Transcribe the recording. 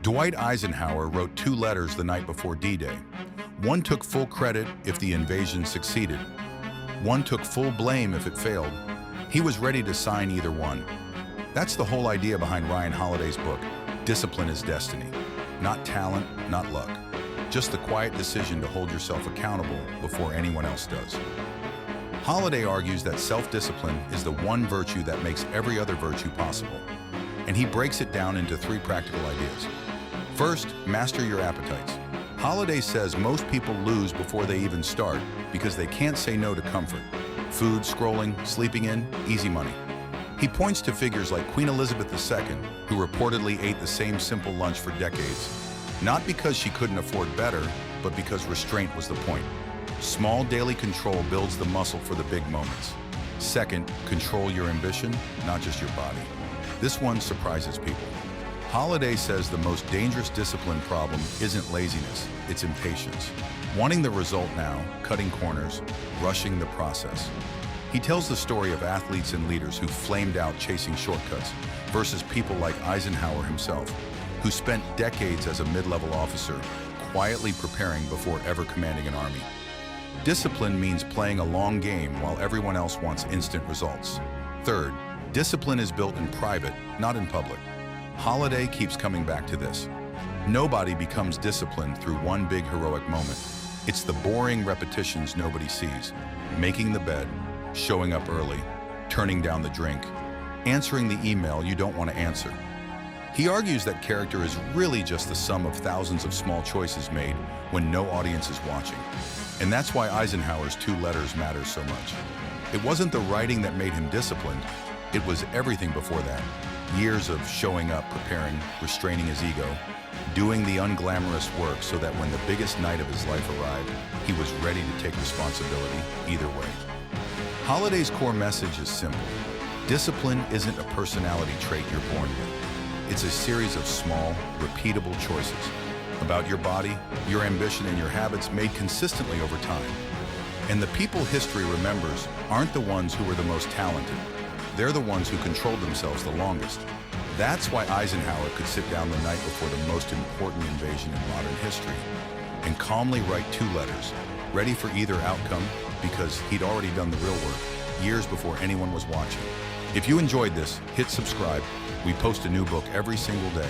Dwight Eisenhower wrote 2 letters the night before D-Day. One took full credit if the invasion succeeded. One took full blame if it failed. He was ready to sign either one. That's the whole idea behind Ryan Holiday's book, Discipline is Destiny. Not talent, not luck. Just the quiet decision to hold yourself accountable before anyone else does. Holiday argues that self-discipline is the one virtue that makes every other virtue possible. And he breaks it down into 3 practical ideas. First, master your appetites. Holiday says most people lose before they even start because they can't say no to comfort. Food, scrolling, sleeping in, easy money. He points to figures like Queen Elizabeth II, who reportedly ate the same simple lunch for decades. Not because she couldn't afford better, but because restraint was the point. Small daily control builds the muscle for the big moments. Second, control your ambition, not just your body. This one surprises people. Holiday says the most dangerous discipline problem isn't laziness, it's impatience. Wanting the result now, cutting corners, rushing the process. He tells the story of athletes and leaders who flamed out chasing shortcuts versus people like Eisenhower himself, who spent decades as a mid-level officer, quietly preparing before ever commanding an army. Discipline means playing a long game while everyone else wants instant results. Third, discipline is built in private, not in public. Holiday keeps coming back to this. Nobody becomes disciplined through one big heroic moment. It's the boring repetitions nobody sees. Making the bed, showing up early, turning down the drink, answering the email you don't want to answer. He argues that character is really just the sum of thousands of small choices made when no audience is watching. And that's why Eisenhower's 2 letters matter so much. It wasn't the writing that made him disciplined, it was everything before that. Years of showing up, preparing, restraining his ego, doing the unglamorous work so that when the biggest night of his life arrived, he was ready to take responsibility either way. Holiday's core message is simple. Discipline isn't a personality trait you're born with. It's a series of small, repeatable choices about your body, your ambition, and your habits made consistently over time. And the people history remembers aren't the ones who were the most talented. They're the ones who controlled themselves the longest. That's why Eisenhower could sit down the night before the most important invasion in modern history and calmly write 2 letters, ready for either outcome because he'd already done the real work years before anyone was watching. If you enjoyed this, hit subscribe. We post a new book every single day.